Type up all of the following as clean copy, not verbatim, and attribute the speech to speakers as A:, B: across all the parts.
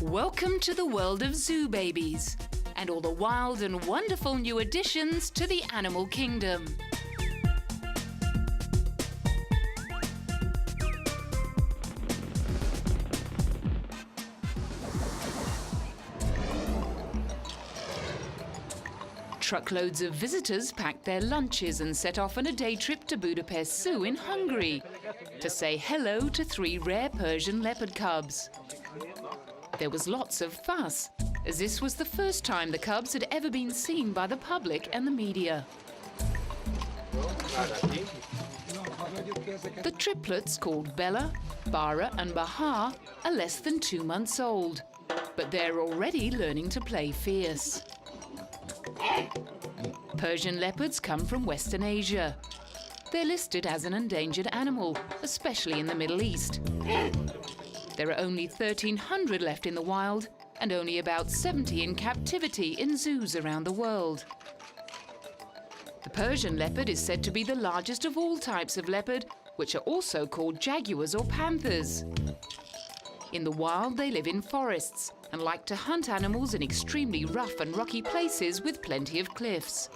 A: Welcome to the world of zoo babies and all the wild and wonderful new additions to the animal kingdom. Truckloads of visitors packed their lunches and set off on a day trip to Budapest Zoo in Hungary to say hello to 3 rare Persian leopard cubs. There was lots of fuss, as this was the first time the cubs had ever been seen by the public and the media. The triplets, called Bella, Bara and Bahar, are less than 2 months old, but they're already learning to play fierce. Persian leopards come from Western Asia. They're listed as an endangered animal, especially in the Middle East. There are only 1,300 left in the wild and only about 70 in captivity in zoos around the world. The Persian leopard is said to be the largest of all types of leopard, which are also called jaguars or panthers. In the wild, they live in forests and like to hunt animals in extremely rough and rocky places with plenty of cliffs.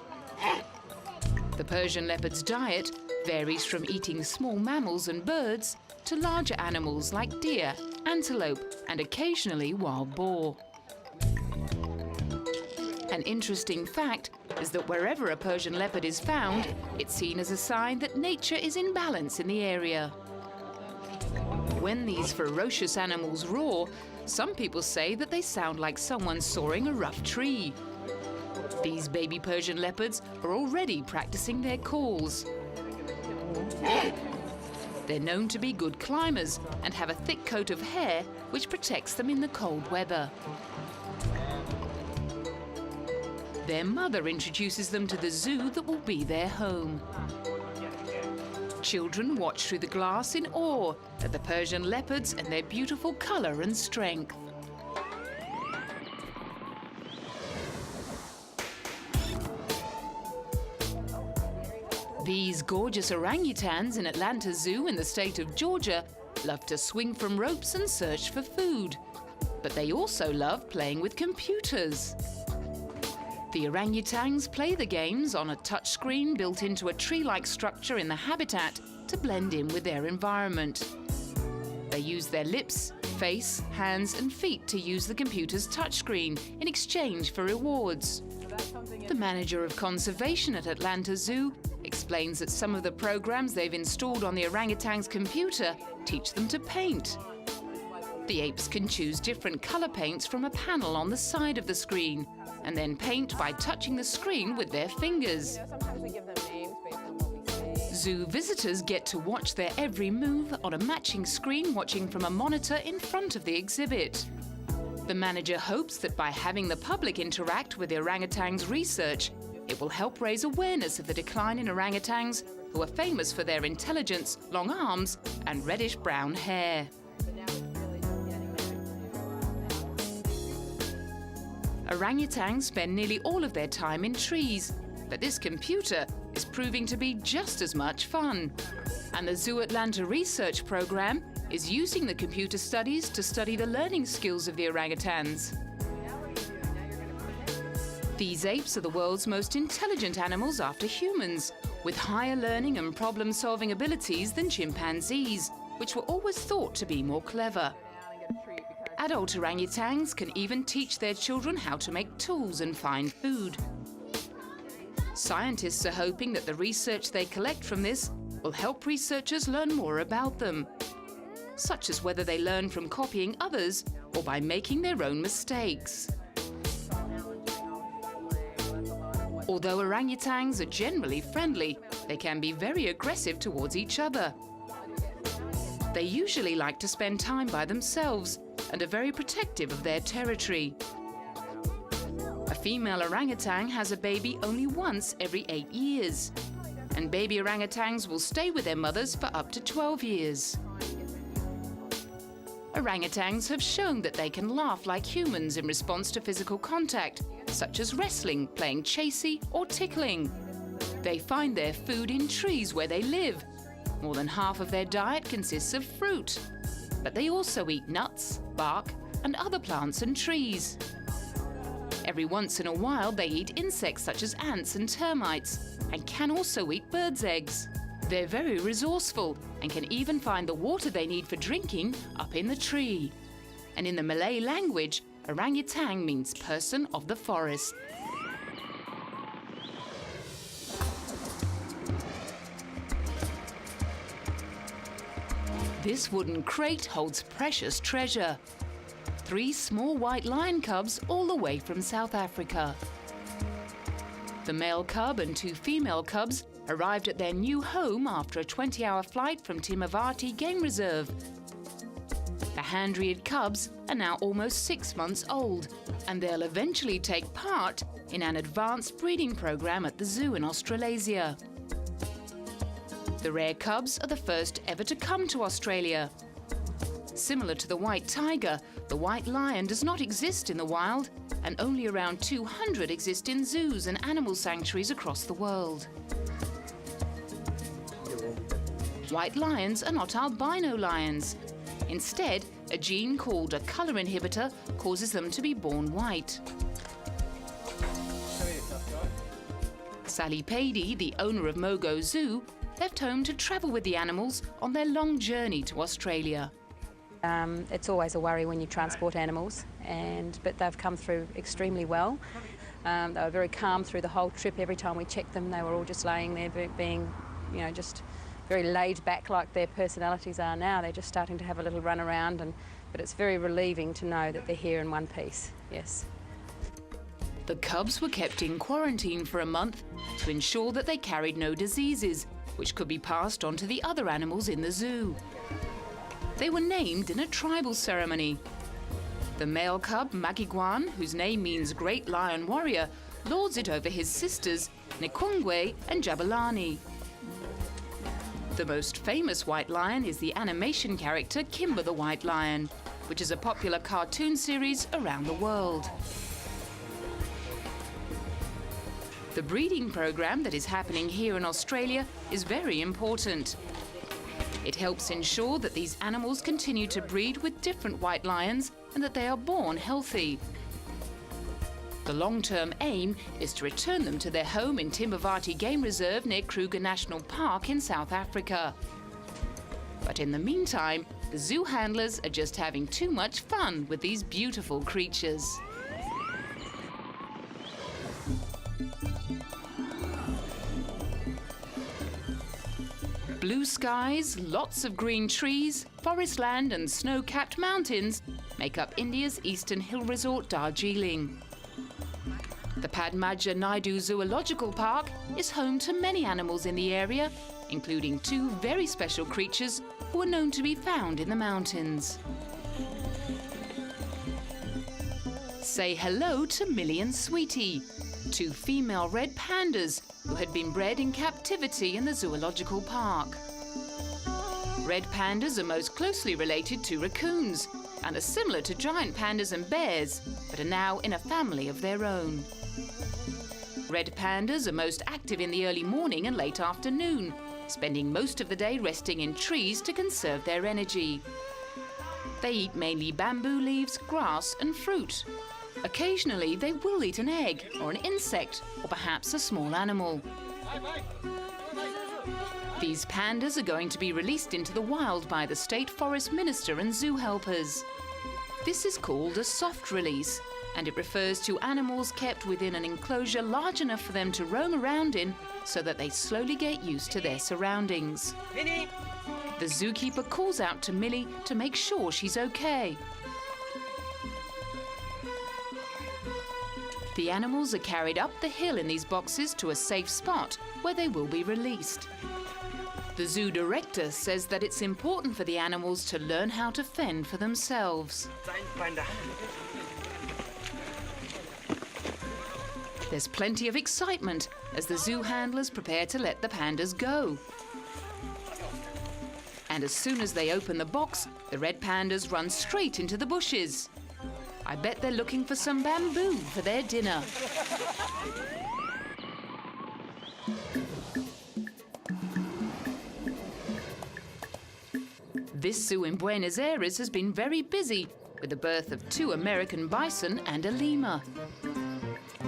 A: The Persian leopard's diet varies from eating small mammals and birds to larger animals like deer, antelope, and occasionally wild boar. An interesting fact is that wherever a Persian leopard is found, it's seen as a sign that nature is in balance in the area. When these ferocious animals roar, some people say that they sound like someone sawing a rough tree. These baby Persian leopards are already practicing their calls. They're known to be good climbers and have a thick coat of hair which protects them in the cold weather. Their mother introduces them to the zoo that will be their home. Children watch through the glass in awe at the Persian leopards and their beautiful colour and strength. These gorgeous orangutans in Atlanta Zoo in the state of Georgia love to swing from ropes and search for food. But they also love playing with computers. The orangutans play the games on a touchscreen built into a tree-like structure in the habitat to blend in with their environment. They use their lips, face, hands and feet to use the computer's touchscreen in exchange for rewards. The manager of conservation at Atlanta Zoo explains that some of the programs they've installed on the orangutan's computer teach them to paint. The apes can choose different color paints from a panel on the side of the screen and then paint by touching the screen with their fingers.
B: Sometimes we give them names based on what we say.
A: Zoo visitors get to watch their every move on a matching screen watching from a monitor in front of the exhibit. The manager hopes that by having the public interact with the orangutan's research, it will help raise awareness of the decline in orangutans, who are famous for their intelligence, long arms, and reddish-brown hair. Orangutans spend nearly all of their time in trees, but this computer is proving to be just as much fun. And the Zoo Atlanta research program is using the computer studies to study the learning skills of the orangutans. These apes are the world's most intelligent animals after humans, with higher learning and problem-solving abilities than chimpanzees, which were always thought to be more clever. Adult orangutans can even teach their children how to make tools and find food. Scientists are hoping that the research they collect from this will help researchers learn more about them, such as whether they learn from copying others or by making their own mistakes. Although orangutans are generally friendly, they can be very aggressive towards each other. They usually like to spend time by themselves and are very protective of their territory. A female orangutan has a baby only once every 8 years, and baby orangutans will stay with their mothers for up to 12 years. Orangutans have shown that they can laugh like humans in response to physical contact, such as wrestling, playing chasey, or tickling. They find their food in trees where they live. More than half of their diet consists of fruit. But they also eat nuts, bark, and other plants and trees. Every once in a while, they eat insects such as ants and termites, and can also eat birds' eggs. They're very resourceful and can even find the water they need for drinking up in the tree. And in the Malay language, orangutan means person of the forest. This wooden crate holds precious treasure. 3 small white lion cubs all the way from South Africa. The male cub and 2 female cubs arrived at their new home after a 20-hour flight from Timavati Game Reserve. The hand-reared cubs are now almost 6 months old, and they'll eventually take part in an advanced breeding program at the zoo in Australasia. The rare cubs are the first ever to come to Australia. Similar to the white tiger, the white lion does not exist in the wild, and only around 200 exist in zoos and animal sanctuaries across the world. White lions are not albino lions. Instead, a gene called a colour inhibitor causes them to be born white. Sally Pady, the owner of Mogo Zoo, left home to travel with the animals on their long journey to Australia.
C: It's always a worry when you transport animals, but they've come through extremely well. They were very calm through the whole trip. Every time we checked them, they were all just laying there being, just very laid back like their personalities are now. They're just starting to have a little run around, but it's very relieving to know that they're here in one piece, yes.
A: The cubs were kept in quarantine for a month to ensure that they carried no diseases, which could be passed on to the other animals in the zoo. They were named in a tribal ceremony. The male cub, Magiguan, whose name means Great Lion Warrior, lords it over his sisters, Nikungwe and Jabulani. The most famous white lion is the animation character Kimba the White Lion, which is a popular cartoon series around the world. The breeding program that is happening here in Australia is very important. It helps ensure that these animals continue to breed with different white lions and that they are born healthy. The long-term aim is to return them to their home in Timavati Game Reserve near Kruger National Park in South Africa. But in the meantime, the zoo handlers are just having too much fun with these beautiful creatures. Blue skies, lots of green trees, forest land and snow-capped mountains make up India's eastern hill resort Darjeeling. The Padmaja Naidu Zoological Park is home to many animals in the area, including 2 very special creatures who are known to be found in the mountains. Say hello to Millie and Sweetie, 2 female red pandas who had been bred in captivity in the zoological park. Red pandas are most closely related to raccoons and are similar to giant pandas and bears, but are now in a family of their own. Red pandas are most active in the early morning and late afternoon, spending most of the day resting in trees to conserve their energy. They eat mainly bamboo leaves, grass and fruit. Occasionally, they will eat an egg or an insect or perhaps a small animal. These pandas are going to be released into the wild by the State Forest Minister and zoo helpers. This is called a soft release, and it refers to animals kept within an enclosure large enough for them to roam around in so that they slowly get used to their surroundings.
D: Minnie!
A: The zookeeper calls out to Millie to make sure she's okay. The animals are carried up the hill in these boxes to a safe spot where they will be released. The zoo director says that it's important for the animals to learn how to fend for themselves.
D: Panda.
A: There's plenty of excitement as the zoo handlers prepare to let the pandas go. And as soon as they open the box, the red pandas run straight into the bushes. I bet they're looking for some bamboo for their dinner. This zoo in Buenos Aires has been very busy, with the birth of 2 American bison and a lemur.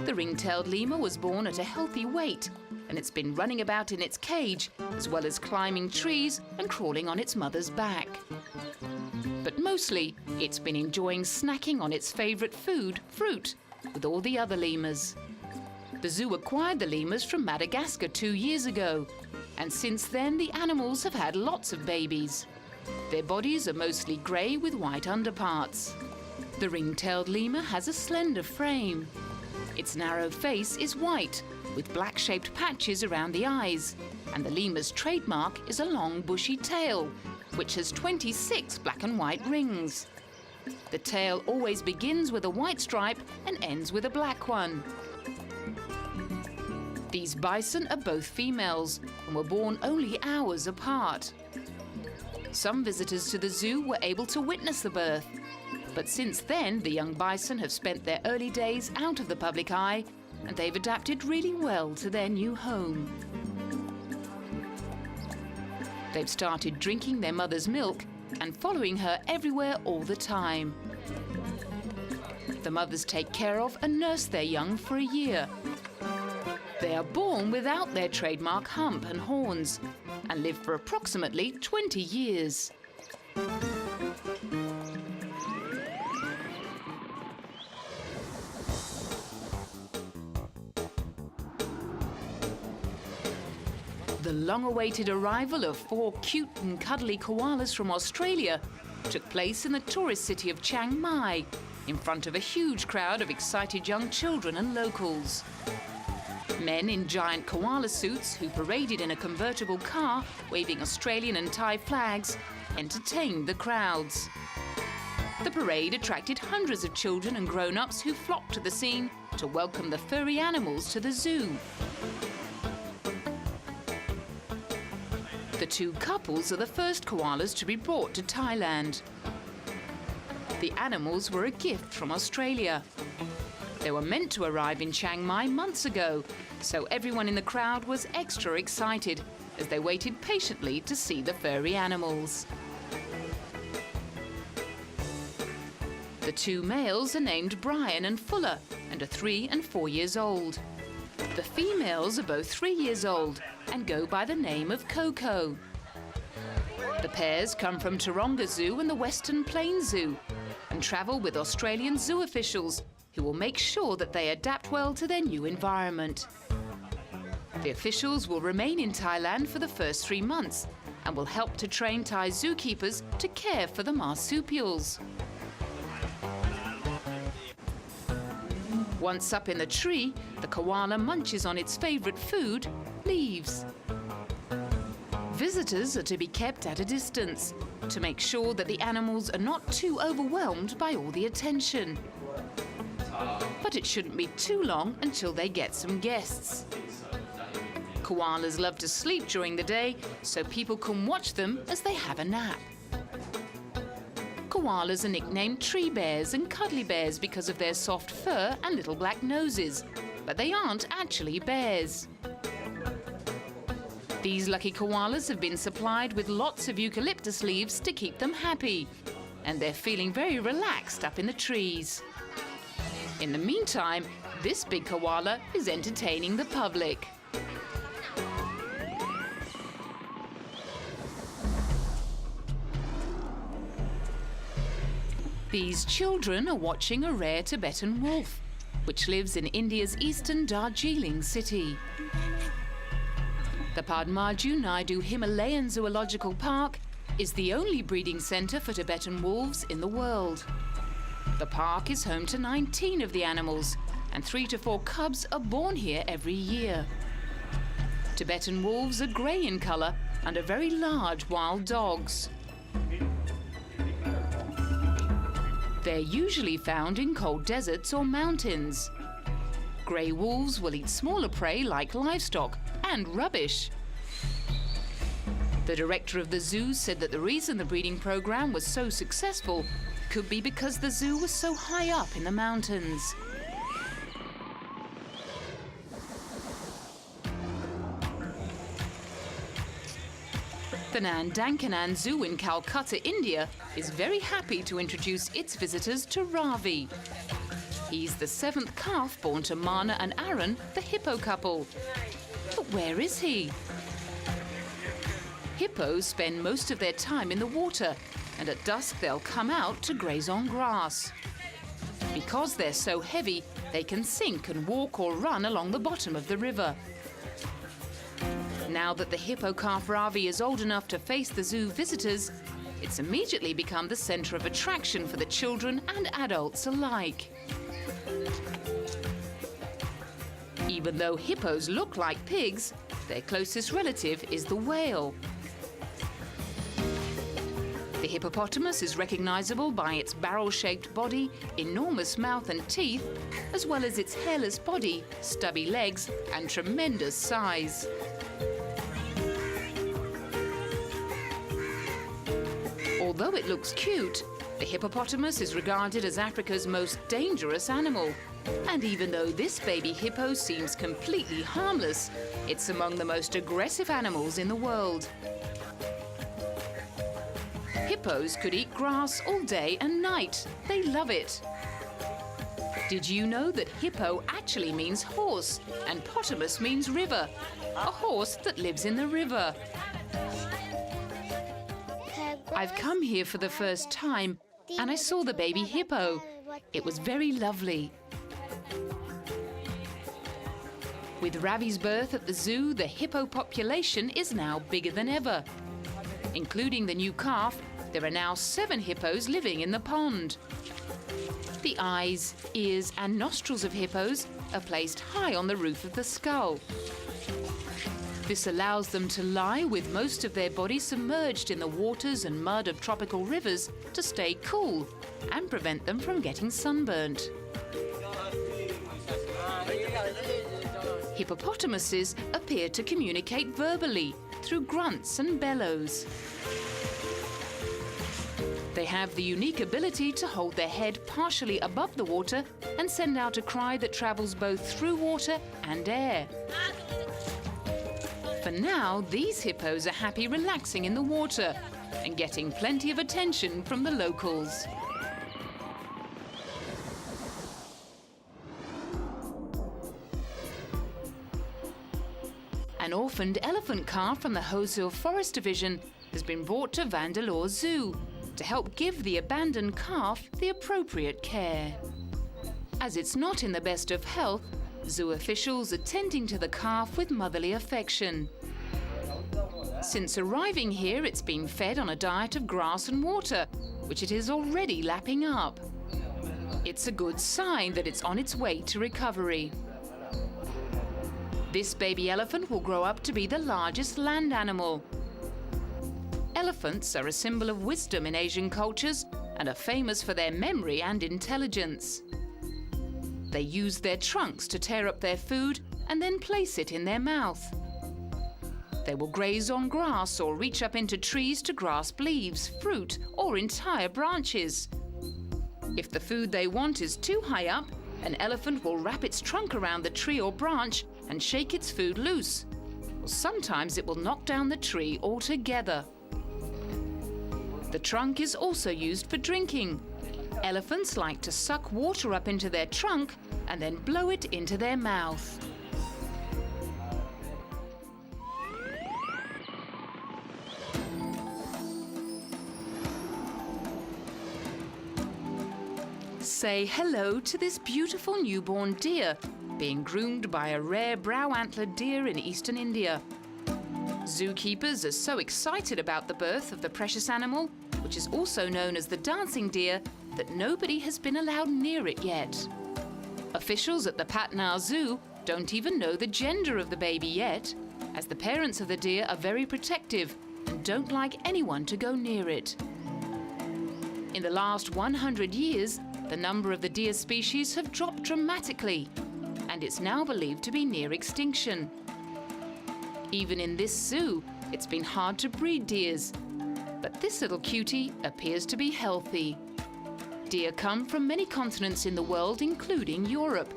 A: The ring-tailed lemur was born at a healthy weight, and it's been running about in its cage, as well as climbing trees and crawling on its mother's back. But mostly, it's been enjoying snacking on its favourite food, fruit, with all the other lemurs. The zoo acquired the lemurs from Madagascar 2 years ago, and since then the animals have had lots of babies. Their bodies are mostly grey with white underparts. The ring-tailed lemur has a slender frame. Its narrow face is white, with black-shaped patches around the eyes, and the lemur's trademark is a long bushy tail, which has 26 black and white rings. The tail always begins with a white stripe and ends with a black one. These bison are both females and were born only hours apart. Some visitors to the zoo were able to witness the birth, but since then the young bison have spent their early days out of the public eye, and they've adapted really well to their new home. They've started drinking their mother's milk and following her everywhere all the time. The mothers take care of and nurse their young for a year. They are born without their trademark hump and horns and live for approximately 20 years. The long-awaited arrival of 4 cute and cuddly koalas from Australia took place in the tourist city of Chiang Mai, in front of a huge crowd of excited young children and locals. Men in giant koala suits who paraded in a convertible car, waving Australian and Thai flags, entertained the crowds. The parade attracted hundreds of children and grown-ups who flocked to the scene to welcome the furry animals to the zoo. The 2 couples are the first koalas to be brought to Thailand. The animals were a gift from Australia. They were meant to arrive in Chiang Mai months ago, so everyone in the crowd was extra excited as they waited patiently to see the furry animals. The 2 males are named Brian and Fuller and are 3 and 4 years old. The females are both 3 years old and go by the name of Coco. The pairs come from Taronga Zoo and the Western Plains Zoo and travel with Australian zoo officials who will make sure that they adapt well to their new environment. The officials will remain in Thailand for the first 3 months and will help to train Thai zookeepers to care for the marsupials. Once up in the tree, the koala munches on its favourite food, leaves. Visitors are to be kept at a distance to make sure that the animals are not too overwhelmed by all the attention. But it shouldn't be too long until they get some guests. Koalas love to sleep during the day, so people can watch them as they have a nap. Koalas are nicknamed tree bears and cuddly bears because of their soft fur and little black noses, but they aren't actually bears. These lucky koalas have been supplied with lots of eucalyptus leaves to keep them happy, and they're feeling very relaxed up in the trees. In the meantime, this big koala is entertaining the public. These children are watching a rare Tibetan wolf, which lives in India's eastern Darjeeling city. The Padmaju Naidu Himalayan Zoological Park is the only breeding centre for Tibetan wolves in the world. The park is home to 19 of the animals, and 3 to 4 cubs are born here every year. Tibetan wolves are grey in colour and are very large wild dogs. They're usually found in cold deserts or mountains. Grey wolves will eat smaller prey like livestock and rubbish. The director of the zoo said that the reason the breeding program was so successful could be because the zoo was so high up in the mountains. The Nandankanan Zoo in Calcutta, India, is very happy to introduce its visitors to Ravi. He's the 7th calf born to Mana and Aaron, the hippo couple. But where is he? Hippos spend most of their time in the water, and at dusk they'll come out to graze on grass. Because they're so heavy, they can sink and walk or run along the bottom of the river. Now that the hippo calf Ravi is old enough to face the zoo visitors, it's immediately become the centre of attraction for the children and adults alike. Even though hippos look like pigs, their closest relative is the whale. The hippopotamus is recognisable by its barrel-shaped body, enormous mouth and teeth, as well as its hairless body, stubby legs and tremendous size. Although it looks cute, the hippopotamus is regarded as Africa's most dangerous animal. And even though this baby hippo seems completely harmless, it's among the most aggressive animals in the world. Hippos could eat grass all day and night. They love it. Did you know that hippo actually means horse and potamus means river? A horse that lives in the river. I've come here for the first time and I saw the baby hippo. It was very lovely. With Ravi's birth at the zoo, the hippo population is now bigger than ever. Including the new calf, there are now 7 hippos living in the pond. The eyes, ears and nostrils of hippos are placed high on the roof of the skull. This allows them to lie with most of their body submerged in the waters and mud of tropical rivers to stay cool and prevent them from getting sunburnt. Hippopotamuses appear to communicate verbally through grunts and bellows. They have the unique ability to hold their head partially above the water and send out a cry that travels both through water and air. For now, these hippos are happy relaxing in the water and getting plenty of attention from the locals. An orphaned elephant calf from the Hosur Forest Division has been brought to Vandalore Zoo to help give the abandoned calf the appropriate care. As it's not in the best of health, zoo officials are tending to the calf with motherly affection. Since arriving here, it's been fed on a diet of grass and water, which it is already lapping up. It's a good sign that it's on its way to recovery. This baby elephant will grow up to be the largest land animal. Elephants are a symbol of wisdom in Asian cultures and are famous for their memory and intelligence. They use their trunks to tear up their food and then place it in their mouth. They will graze on grass or reach up into trees to grasp leaves, fruit, or entire branches. If the food they want is too high up, an elephant will wrap its trunk around the tree or branch and shake its food loose. Or sometimes it will knock down the tree altogether. The trunk is also used for drinking. Elephants like to suck water up into their trunk and then blow it into their mouth. Say hello to this beautiful newborn deer being groomed by a rare brow-antlered deer in eastern India. Zookeepers are so excited about the birth of the precious animal, which is also known as the dancing deer, that nobody has been allowed near it yet. Officials at the Patna Zoo don't even know the gender of the baby yet, as the parents of the deer are very protective and don't like anyone to go near it. In the last 100 years, the number of the deer species have dropped dramatically, and it's now believed to be near extinction. Even in this zoo, it's been hard to breed deers, but this little cutie appears to be healthy. Deer come from many continents in the world, including Europe.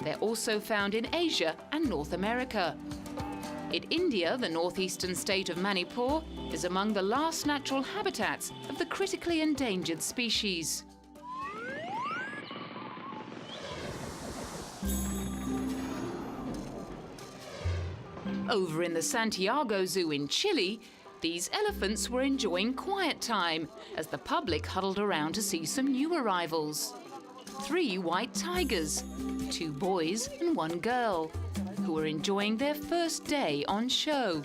A: They're also found in Asia and North America. In India, the northeastern state of Manipur is among the last natural habitats of the critically endangered species. Over in the Santiago Zoo in Chile, these elephants were enjoying quiet time as the public huddled around to see some new arrivals. 3 white tigers, 2 boys and 1 girl, who were enjoying their first day on show.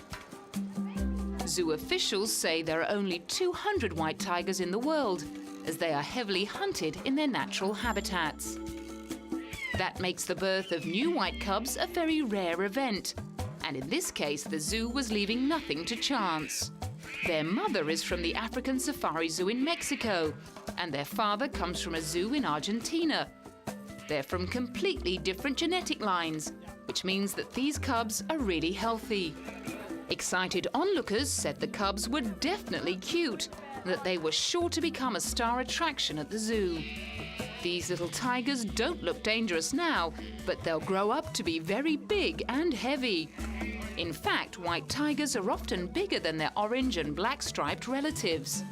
A: Zoo officials say there are only 200 white tigers in the world, as they are heavily hunted in their natural habitats. That makes the birth of new white cubs a very rare event, and in this case the zoo was leaving nothing to chance. Their mother is from the African Safari Zoo in Mexico, and their father comes from a zoo in Argentina. They're from completely different genetic lines, which means that these cubs are really healthy. Excited onlookers said the cubs were definitely cute, and that they were sure to become a star attraction at the zoo. These little tigers don't look dangerous now, but they'll grow up to be very big and heavy. In fact, white tigers are often bigger than their orange and black striped relatives.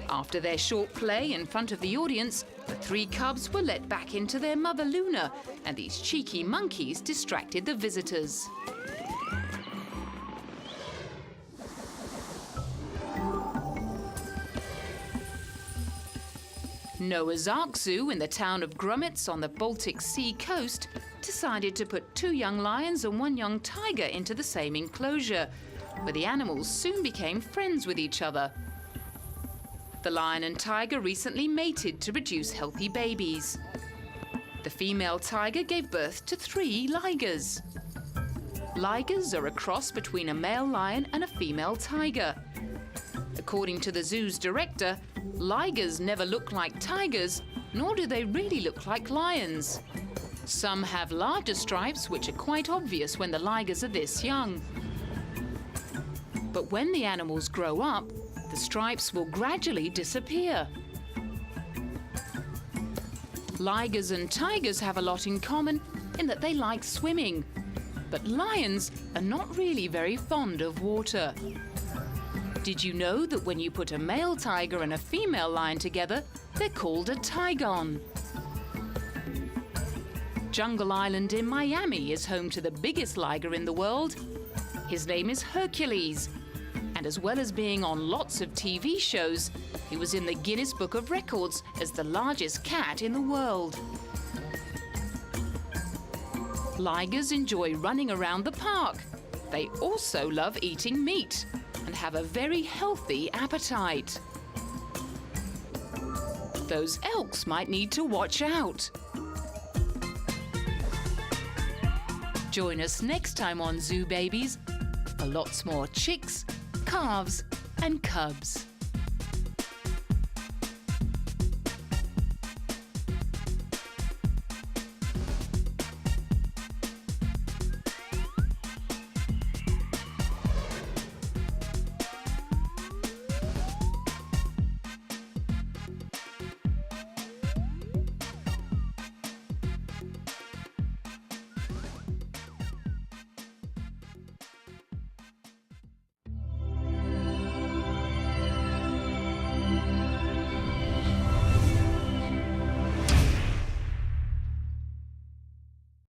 A: After their short play in front of the audience, the 3 cubs were let back into their mother Luna, and these cheeky monkeys distracted the visitors. Noah's Ark Zoo in the town of Grummitz on the Baltic Sea coast decided to put 2 young lions and 1 young tiger into the same enclosure, where the animals soon became friends with each other. The lion and tiger recently mated to produce healthy babies. The female tiger gave birth to 3 ligers. Ligers are a cross between a male lion and a female tiger. According to the zoo's director, ligers never look like tigers, nor do they really look like lions. Some have larger stripes, which are quite obvious when the ligers are this young. But when the animals grow up, the stripes will gradually disappear. Ligers and tigers have a lot in common in that they like swimming, but lions are not really very fond of water. Did you know that when you put a male tiger and a female lion together, they're called a tigon? Jungle Island in Miami is home to the biggest liger in the world. His name is Hercules, and as well as being on lots of TV shows, he was in the Guinness Book of Records as the largest cat in the world. Ligers enjoy running around the park. They also love eating meat and have a very healthy appetite. Those elks might need to watch out. Join us next time on Zoo Babies for lots more chicks, calves and cubs.